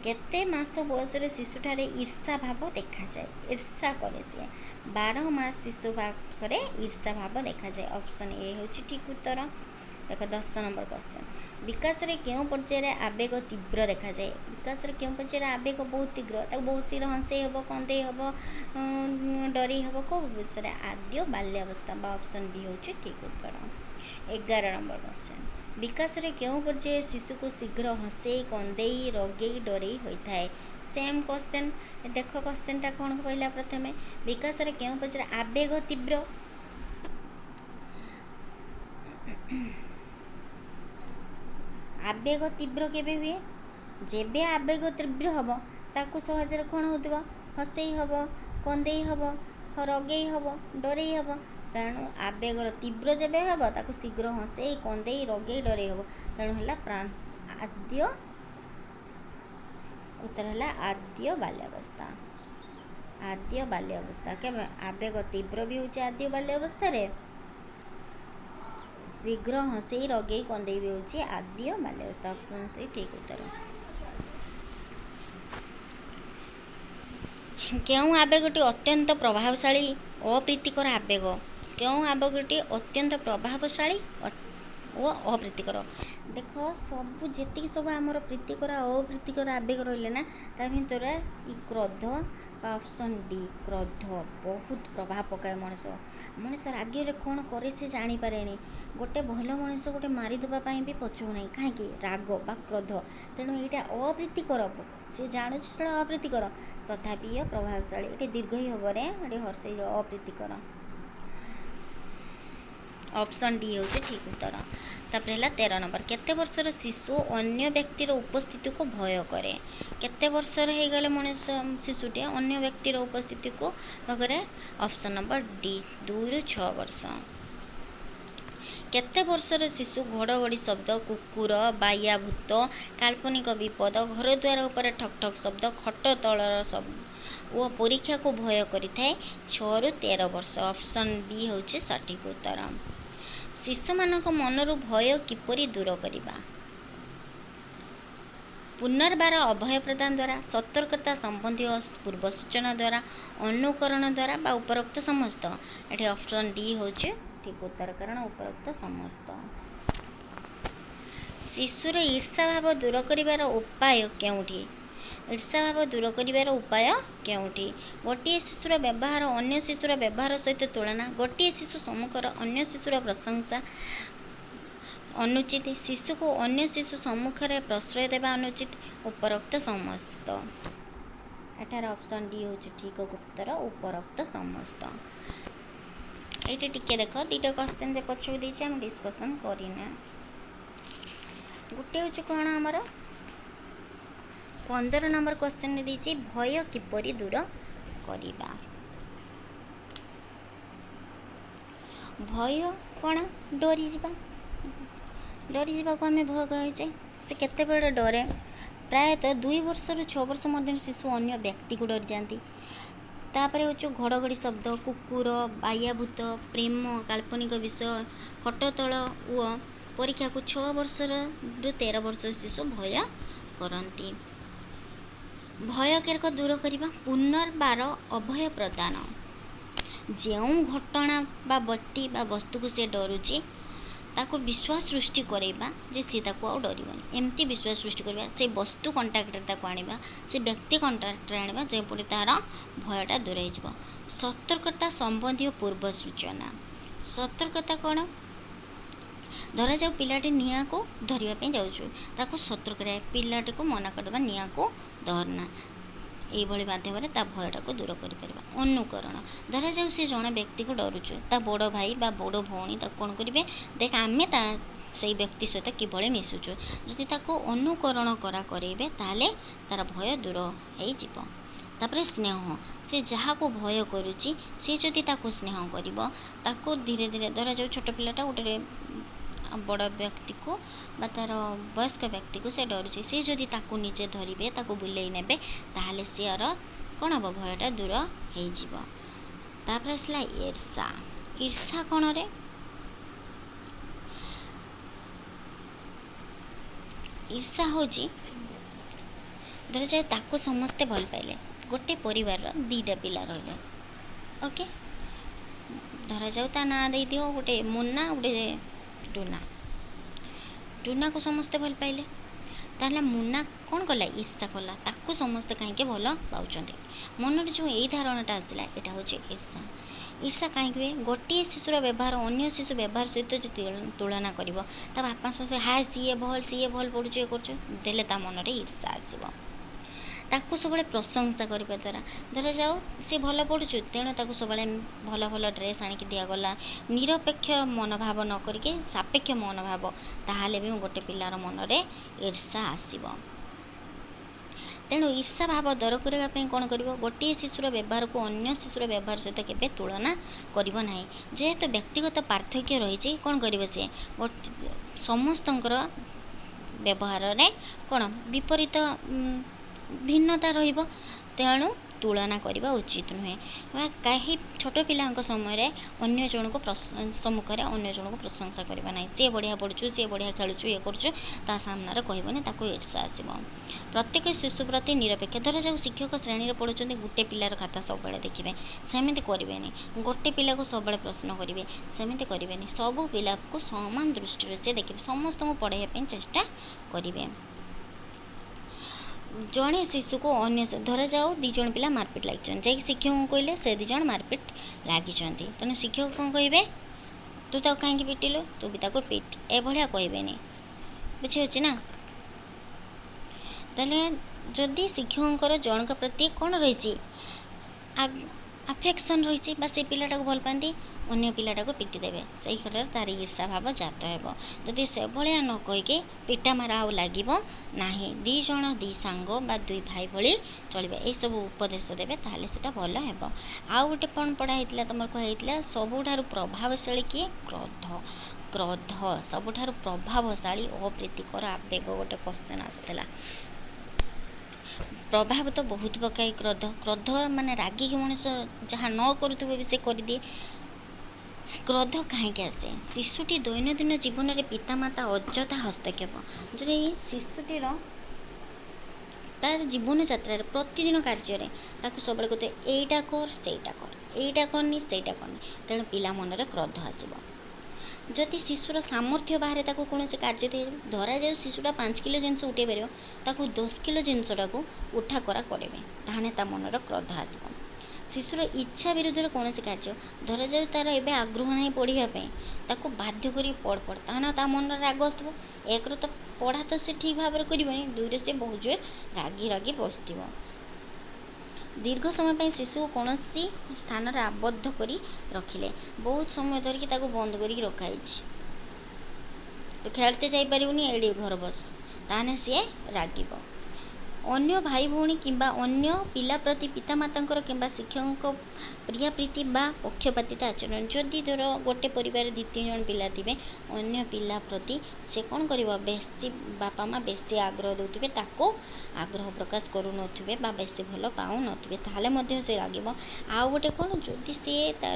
केते मास बयस रे शिशुठार ईर्षा भाव देखा जाए? ईर्षा करे सी 12 मास शिशु पाखरे ईर्षा भाव देखा जाए, ऑप्शन ए हूँ ठीक उत्तर। देख 10 नंबर क्वेश्चन, विकास रे केउं पर्याय आवेग तीव्र देखा जाए? विकास रे केउं पर्याय आवेग बहुत तीव्र, ताको बहुत शीघ्र हंसई हबो, कंदई हबो, डरी हबो, को विषय? आद्य बाल्यावस्था बा ऑप्शन बी हूँ ठीक उत्तर। 11 नंबर क्वेश्चन, विकास रे केउं पर्याय शिशु को शीघ्र हंसई, कंदई, रगई, डरई होइथाए? Same question. देख क्वेश्चन टा कौन कहला? प्रथमे विकास रे केउं पर्याय आवेग तीव्र? आवेग तीव्र केबे हुए? जेबे आवेग तीव्र हम ताकू सहज कौन होतिबो? हसई हब, कंदई हब, रगई हब, डरई हब। तेणु आवेगर तीव्र जेबे हब ताकू शीघ्र हसई, कंदई, रगई, डरई हब। तेणु हला आद्य उत्तर हला आद्य बाल्यावस्था। आद्य बाल्यावस्था केबे आवेग तीव्र भी होचे आद्य बाल्यावस्था रे, शीघ्र हसई, रगई, कंदई भी होचे आद्य बाल्यावस्था, ऑप्शन सी ठीक उत्तर। केउं आवेगटी अत्यंत प्रभावशाली अप्रीतिकर आवेग? केउं आवेगटी अत्यंत प्रभावशाली ओ अप्रीतिकर? देख सब जेतिक सब आमर प्रीतिकर अप्रीतिकर आवेग रहिले ना, ता भितर ई क्रोध बा ऑप्शन डी क्रोध बहुत प्रभाव पकाए मनीष। मनीष रागिले कौन करे से जानीपारे। गोटे भल मनीष गोटे मारिदेवा भी पछौ ना, कहीं राग बा क्रोध। तेणु यहाँ अप्रीतिकर सी जानूँ से अप्रीतिकर, तथापि ये प्रभावशाली। ये दीर्घ ही हम ये हर्षई अप्रीतिकर, ऑप्शन डी हूँ ठीक उत्तर। तापर है 13 नंबर, केते वर्षर शिशु अन्य व्यक्तिर उपस्थिति को भय करे? केते वर्षर हो गले मनीष शिशुटे अन्य व्यक्तिर उपस्थिति को भय करे? ऑप्शन नंबर डी 2 ରୁ 6 वर्ष। केते वर्षर शिशु घड़घड़ी शब्द, कुकुर, बाया भूत, काल्पनिक विपद, घर द्वार उपर ठक ठक शब्द, खट तलर शब्द, ଓ ପରୀକ୍ଷାକୁ ଭୟ କରିଥାଏ 6 ରୁ 13 ବର୍ଷ। ଅପସନ୍ ବି ହେଉଛି ସଠିକ୍ ଉତ୍ତର। ଶିଶୁମାନଙ୍କ ମନରୁ ଭୟ କିପରି ଦୂର କରିବା? ପୁନର୍ବାର ଅଭୟ ପ୍ରଦାନ ଦ୍ୱାରା, ସତର୍କତା ସମ୍ବନ୍ଧୀୟ ପୂର୍ବ ସୂଚନା ଦ୍ୱାରା, ଅନୁକରଣ ଦ୍ୱାରା ବା ଉପରୋକ୍ତ ସମସ୍ତ। ଏଠି ଅପସନ୍ ଡି ହେଉଛି ଠିକ୍ ଉତ୍ତର, କାରଣ ଉପରୋକ୍ତ ସମସ୍ତ। ଶିଶୁର ଈର୍ଷାଭାବ ଦୂର କରିବାର ଉପାୟ କେଉଁଠି? ଈର୍ଷାଭାବ ଦୂର କରିବାର ଉପାୟ କେଉଁଠି? ଗୋଟିଏ ଶିଶୁର ବ୍ୟବହାର ଅନ୍ୟ ଶିଶୁର ବ୍ୟବହାର ସହିତ ତୁଳନା, ଗୋଟିଏ ଶିଶୁ ସମ୍ମୁଖରେ ଅନ୍ୟ ଶିଶୁର ପ୍ରଶଂସା ଅନୁଚିତ, ଶିଶୁକୁ ଅନ୍ୟ ଶିଶୁ ସମ୍ମୁଖରେ ପ୍ରଶ୍ରୟ ଦେବା ଅନୁଚିତ, ଉପରୋକ୍ତ ସମସ୍ତ। ଏଠାରେ ଅପସନ୍ ଡି ହେଉଛି ଠିକ୍ ଉତ୍ତର, ଉପରୋକ୍ତ ସମସ୍ତ। ଏଇଠି ଟିକେ ଦେଖ, ଦୁଇଟା କ୍ୱେଶ୍ଚନ୍ ଯେ ପଛକୁ ଦେଇଛି ଆମେ ଡିସ୍କସନ୍ କରିନା। ଗୋଟେ ହେଉଛି କ'ଣ ଆମର 15 ନମ୍ବର କ୍ୱେଶ୍ଚନ୍ରେ ଦେଇଛି ଭୟ କିପରି ଦୂର କରିବା। ଭୟ କ'ଣ? ଡରିଯିବାକୁ ଆମେ ଭୟ କହୁଛେ। ସେ କେତେବେଳେ ଡରେ? ପ୍ରାୟତଃ 2 ବର୍ଷରୁ 6 ବର୍ଷ ମଧ୍ୟରେ ଶିଶୁ ଅନ୍ୟ ବ୍ୟକ୍ତିକୁ ଡରିଯାଆନ୍ତି। ତାପରେ ହେଉଛି ଘଡ଼ଘଡ଼ି ଶବ୍ଦ, କୁକୁର, ବାହ୍ୟାଭୂତ, ପ୍ରେମ, କାଳ୍ପନିକ ବିଷୟ, ଖଟତଳ ଓ ପରୀକ୍ଷାକୁ 6 ବର୍ଷରୁ 13 ବର୍ଷ ଶିଶୁ ଭୟ କରନ୍ତି। ଭୟ କେରକ ଦୂର କରିବା? ପୁନର୍ବାର ଅଭୟ ପ୍ରଦାନ। ଯେଉଁ ଘଟଣା ବା ବ୍ୟକ୍ତି ବା ବସ୍ତୁକୁ ସେ ଡରୁଛି ତାକୁ ବିଶ୍ୱାସ ସୃଷ୍ଟି କରାଇବା ଯେ ସେ ତାକୁ ଆଉ ଡରିବନି। ଏମିତି ବିଶ୍ୱାସ ସୃଷ୍ଟି କରିବା, ସେ ବସ୍ତୁ କଣ୍ଟାକ୍ଟରେ ତାକୁ ଆଣିବା, ସେ ବ୍ୟକ୍ତି କଣ୍ଟାକ୍ଟରେ ଆଣିବା, ଯେପରି ତା'ର ଭୟଟା ଦୂର ହେଇଯିବ। ସତର୍କତା ସମ୍ବନ୍ଧୀୟ ପୂର୍ବ ସୂଚନା। ସତର୍କତା କ'ଣ? ଧରାଯାଉ ପିଲାଟି ନିଆଁକୁ ଧରିବା ପାଇଁ ଯାଉଛୁ, ତାକୁ ସତର୍କ କରିବା, ପିଲାଟିକୁ ମନା କରିଦେବା ନିଆଁକୁ ଧରନା। ଏଇଭଳି ମାଧ୍ୟମରେ ତା ଭୟଟାକୁ ଦୂର କରିପାରିବା। ଅନୁକରଣ। ଧରାଯାଉ ସେ ଜଣେ ବ୍ୟକ୍ତିକୁ ଡରୁଛୁ, ତା ବଡ଼ ଭାଇ ବା ବଡ଼ ଭଉଣୀ ତାକୁ କ'ଣ କରିବେ, ଦେଖ ଆମେ ସେଇ ବ୍ୟକ୍ତି ସହିତ କିଭଳି ମିଶୁଛୁ, ଯଦି ତାକୁ ଅନୁକରଣ କରାଇବେ ତାହେଲେ ତାର ଭୟ ଦୂର ହେଇଯିବ। ତାପରେ ସ୍ନେହ। ସେ ଯାହାକୁ ଭୟ କରୁଛି ସେ ଯଦି ତାକୁ ସ୍ନେହ କରିବ, ତାକୁ ଧୀରେ ଧୀରେ, ଧରାଯାଉ ଛୋଟ ପିଲାଟା ଗୋଟେ ବଡ଼ ବ୍ୟକ୍ତିକୁ ବା ତା'ର ବୟସ୍କ ବ୍ୟକ୍ତିକୁ ସେ ଡରୁଛି, ସେ ଯଦି ତାକୁ ନିଜେ ଧରିବେ, ତାକୁ ବୁଲେଇ ନେବେ, ତାହେଲେ ସିଏର କ'ଣ ହେବ, ଭୟଟା ଦୂର ହେଇଯିବ। ତାପରେ ଆସିଲା ଈର୍ଷା। ଈର୍ଷା କ'ଣରେ? ଈର୍ଷା ହେଉଛି, ଧରାଯାଉ ତାକୁ ସମସ୍ତେ ଭଲ ପାଇଲେ, ଗୋଟେ ପରିବାରର 2ଟା ପିଲା ରହିଲେ, ଓକେ, ଧରାଯାଉ ତା ନାଁ ଦେଇଦିଅ ଗୋଟେ ମୁନା, ଗୋଟେ ଟୁନା। ଟୁନାକୁ ସମସ୍ତେ ଭଲ ପାଇଲେ, ତାହେଲେ ମୁନା କ'ଣ କଲା? ଈର୍ଷା କଲା, ତାକୁ ସମସ୍ତେ କାହିଁକି ଭଲ ପାଉଛନ୍ତି। ମନରେ ଯେଉଁ ଏଇ ଧାରଣାଟା ଆସିଲା, ଏଇଟା ହେଉଛି ଈର୍ଷା। ଈର୍ଷା କାହିଁକି ହୁଏ? ଗୋଟିଏ ଶିଶୁର ବ୍ୟବହାର ଅନ୍ୟ ଶିଶୁ ବ୍ୟବହାର ସହିତ ଯେଉଁ ତୁଳନା କରିବ, ତା ବାପା ସହ ସିଏ ଭଲ ପଢ଼ୁଛି, ଇଏ କରୁଛୁ, ଦେଲେ ତା ମନରେ ଈର୍ଷା ଆସିବ। ତାକୁ ସବୁବେଳେ ପ୍ରଶଂସା କରିବା ଦ୍ୱାରା, ଧରାଯାଉ ସେ ଭଲ ପଢ଼ୁଛୁ, ତେଣୁ ତାକୁ ସବୁବେଳେ ଭଲ ଡ୍ରେସ୍ ଆଣିକି ଦିଆଗଲା, ନିରପେକ୍ଷ ମନୋଭାବ ନ କରିକି ସାପେକ୍ଷ ମନୋଭାବ, ତାହେଲେ ବି ଗୋଟେ ପିଲାର ମନରେ ଈର୍ଷା ଆସିବ। ତେଣୁ ଈର୍ଷା ଭାବ ଦୂର କରିବା ପାଇଁ କ'ଣ କରିବ? ଗୋଟିଏ ଶିଶୁର ବ୍ୟବହାରକୁ ଅନ୍ୟ ଶିଶୁର ବ୍ୟବହାର ସହିତ କେବେ ତୁଳନା କରିବ ନାହିଁ। ଯେହେତୁ ବ୍ୟକ୍ତିଗତ ପାର୍ଥକ୍ୟ ରହିଛି, କ'ଣ କରିବ ସିଏ? ସମସ୍ତଙ୍କର ବ୍ୟବହାରରେ କ'ଣ ବିପରୀତ ଭିନ୍ନତା ରହିବ, ତେଣୁ ତୁଳନା କରିବା ଉଚିତ ନୁହେଁ। ବା କାହିଁ ଛୋଟ ପିଲାଙ୍କ ସମୟରେ ଅନ୍ୟ ଜଣଙ୍କୁ ସମ୍ମୁଖରେ ଅନ୍ୟ ଜଣଙ୍କୁ ପ୍ରଶଂସା କରିବା ନାହିଁ। ସିଏ ବଢ଼ିଆ ପଢ଼ୁଛୁ, ସିଏ ବଢ଼ିଆ ଖେଳୁଛୁ, ଇଏ କରୁଛୁ, ତା ସାମ୍ନାରେ କହିବନି, ତାକୁ ଈର୍ଷା ଆସିବ। ପ୍ରତ୍ୟେକ ଶିଶୁ ପ୍ରତି ନିରପେକ୍ଷ। ଧରାଯାଉ ଶିକ୍ଷକ ଶ୍ରେଣୀରେ ପଢ଼ୁଛନ୍ତି, ଗୋଟେ ପିଲାର ଖାତା ସବୁବେଳେ ଦେଖିବେ, ସେମିତି କରିବେନି। ଗୋଟେ ପିଲାକୁ ସବୁବେଳେ ପ୍ରଶ୍ନ କରିବେ, ସେମିତି କରିବେନି। ସବୁ ପିଲାକୁ ସମାନ ଦୃଷ୍ଟିରେ ସେ ଦେଖିବେ, ସମସ୍ତଙ୍କୁ ପଢ଼ାଇବା ପାଇଁ ଚେଷ୍ଟା କରିବେ। ଜଣେ ଶିଶୁକୁ ଅନ୍ୟ, ଧରାଯାଉ 2 ଜଣ ପିଲା ମାରପିଟ ଲାଗିଛନ୍ତି, ଯାଇକି ଶିକ୍ଷକଙ୍କୁ କହିଲେ ସେ 2 ଜଣ ମାରପିଟ ଲାଗିଛନ୍ତି, ତେଣୁ ଶିକ୍ଷକ କ'ଣ କହିବେ? ତୁ ତାକୁ କାହିଁକି ପିଟିଲୁ, ତୁ ବି ତାକୁ ପିଟ, ଏଭଳିଆ କହିବେନି। ବୁଝିହେଉଛି ନା? ତାହେଲେ ଯଦି ଶିକ୍ଷକଙ୍କର ଜଣଙ୍କ ପ୍ରତି କ'ଣ ରହିଛି, ଆଫେକ୍ସନ୍ ରହିଛି, ବା ସେ ପିଲାଟାକୁ ଭଲ ପାଆନ୍ତି, ଅନ୍ୟ ପିଲାଟାକୁ ପିଟି ଦେବେ, ସେଇ କ୍ଷେତ୍ରରେ ତାର ଈର୍ଷା ଭାବ ଜାତ ହେବ। ଯଦି ସେଭଳିଆ ନ କହିକି ପିଟା ମାରା ଆଉ ଲାଗିବ ନାହିଁ, 2 ଜଣ 2 ସାଙ୍ଗ ବା 2 ଭାଇ ଭଳି ଚଳିବେ, ଏଇସବୁ ଉପଦେଶ ଦେବେ, ତାହେଲେ ସେଟା ଭଲ ହେବ। ଆଉ ଗୋଟେ କ'ଣ ପଢ଼ା ହେଇଥିଲା, ତମର କୁହାଯାଇଥିଲା ସବୁଠାରୁ ପ୍ରଭାବଶାଳୀ କିଏ? କ୍ରୋଧ ସବୁଠାରୁ ପ୍ରଭାବଶାଳୀ ଅପ୍ରୀତିକର ଆବେଗ, ଗୋଟେ କ୍ୱେଶ୍ଚନ୍ ଆସିଥିଲା। ପ୍ରଭାବ ତ ବହୁତ ପକାଏ କ୍ରୋଧ ମାନେ ରାଗିକି ମଣିଷ ଯାହା ନ କରୁଥିବ ବି ସେ କରିଦିଏ। କ୍ରୋଧ କାହିଁକି ଆସେ? ଶିଶୁଟି ଦୈନନ୍ଦିନ ଜୀବନରେ ପିତାମାତା ଅଯଥା ହସ୍ତକ୍ଷେପ, ଯଦି ଶିଶୁଟିର ତାର ଜୀବନ ଯାତ୍ରାରେ ପ୍ରତିଦିନ କାର୍ଯ୍ୟରେ ତାକୁ ସବୁବେଳେ କହୁଥିବେ ଏଇଟା କର ସେଇଟା କର, ଏଇଟା କରନି ସେଇଟା କରନି, ତେଣୁ ପିଲା ମନରେ କ୍ରୋଧ ଆସିବ। ଯଦି ଶିଶୁର ସାମର୍ଥ୍ୟ ବାହାରେ ତାକୁ କୌଣସି କାର୍ଯ୍ୟ ଦିଆଯିବ, ଧରାଯାଉ ଶିଶୁଟା 5 କିଲୋ ଜିନିଷ ଉଠେଇ ପାରିବ, ତାକୁ 10 କିଲୋ ଜିନିଷଟାକୁ ଉଠା କରା କରିବେ, ତାହେଲେ ତା ମନରେ କ୍ରୋଧ ଆସିବ। ଶିଶୁର ଇଚ୍ଛା ବିରୁଦ୍ଧରେ କୌଣସି କାର୍ଯ୍ୟ, ଧରାଯାଉ ତାର ଏବେ ଆଗ୍ରହ ନାହିଁ ପଢ଼ିବା ପାଇଁ, ତାକୁ ବାଧ୍ୟ କରି ପଢ଼, ତାହେଲେ ତା ମନରେ ରାଗ ଆସୁଥିବ। ଏକରେ ତ ପଢ଼ା ତ ସେ ଠିକ୍ ଭାବରେ କରିବନି, ଦୁଇରେ ସେ ବହୁତ ଜୋର ରାଗି ବସିଥିବ। ଦୀର୍ଘ ସମୟ ପାଇଁ ଶିଶୁକୁ କୌଣସି ସ୍ଥାନରେ ଆବଦ୍ଧ କରି ରଖିଲେ, ବହୁତ ସମୟ ଧରିକି ତାକୁ ବନ୍ଦ କରିକି ରଖାହେଇଛି, ତ ଖେଳିତେ ଯାଇପାରିବୁନି, ଏଇଠି ଘର ବସ, ତାହେଲେ ସିଏ ରାଗିବ। ଅନ୍ୟ ଭାଇ ଭଉଣୀ କିମ୍ବା ଅନ୍ୟ ପିଲା ପ୍ରତି ପିତାମାତାଙ୍କର କିମ୍ବା ଶିକ୍ଷକଙ୍କ ପ୍ରିୟାପ୍ରୀତି ବା ପକ୍ଷପାତିତା ଆଚରଣ, ଯଦି ଧର ଗୋଟେ ପରିବାରରେ 2-3 ଜଣ ପିଲା ଥିବେ, ଅନ୍ୟ ପିଲା ପ୍ରତି ସେ କ'ଣ କରିବ, ବେଶୀ ବାପା ମା ବେଶୀ ଆଗ୍ରହ ଦେଉଥିବେ, ତାକୁ ଆଗ୍ରହ ପ୍ରକାଶ କରୁନଥିବେ ବା ବେଶୀ ଭଲ ପାଉନଥିବେ, ତାହେଲେ ମଧ୍ୟ ସେ ରାଗିବ। ଆଉ ଗୋଟେ କ'ଣ, ଯଦି ସିଏ ତା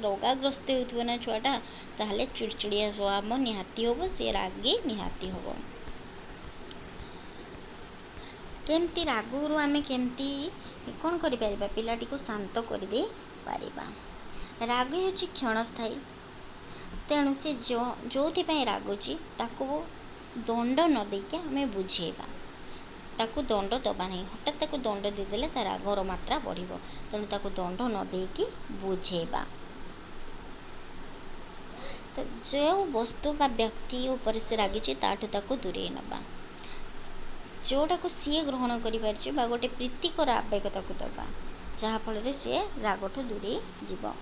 ରୋଗାଗ୍ରସ୍ତ ହେଉଥିବ ନା ଛୁଆଟା, ତାହେଲେ ଚିଡ଼ଚିଡ଼ିଆ ସ୍ୱଭାବ ନିହାତି ହେବ, ସେ ରାଗି ନିହାତି ହେବ। କେମିତି ରାଗରୁ ଆମେ କେମିତି କ'ଣ କରିପାରିବା, ପିଲାଟିକୁ ଶାନ୍ତ କରିଦେଇ ପାରିବା। ରାଗ ହେଉଛି କ୍ଷଣସ୍ଥାୟୀ, ତେଣୁ ସେ ଯେଉଁଥିପାଇଁ ରାଗୁଛି ତାକୁ ଦଣ୍ଡ ନ ଦେଇକି ଆମେ ବୁଝେଇବା, ତାକୁ ଦଣ୍ଡ ଦେବା ନାହିଁ। ହଠାତ୍ ତାକୁ ଦଣ୍ଡ ଦେଇଦେଲେ ତା ରାଗର ମାତ୍ରା ବଢ଼ିବ, ତେଣୁ ତାକୁ ଦଣ୍ଡ ନ ଦେଇକି ବୁଝେଇବା। ତ ଯେଉଁ ବସ୍ତୁ ବା ବ୍ୟକ୍ତି ଉପରେ ସେ ରାଗିଛି ତାଠୁ ତାକୁ ଦୂରେଇ ନେବା, ଯେଉଁଟାକୁ ସିଏ ଗ୍ରହଣ କରିପାରିଛି ବା ଗୋଟେ ପ୍ରୀତିକର ଆବେଗ ତାକୁ ଦେବା, ଯାହାଫଳରେ ସିଏ ରାଗଠୁ ଦୂରେଇ ଯିବ।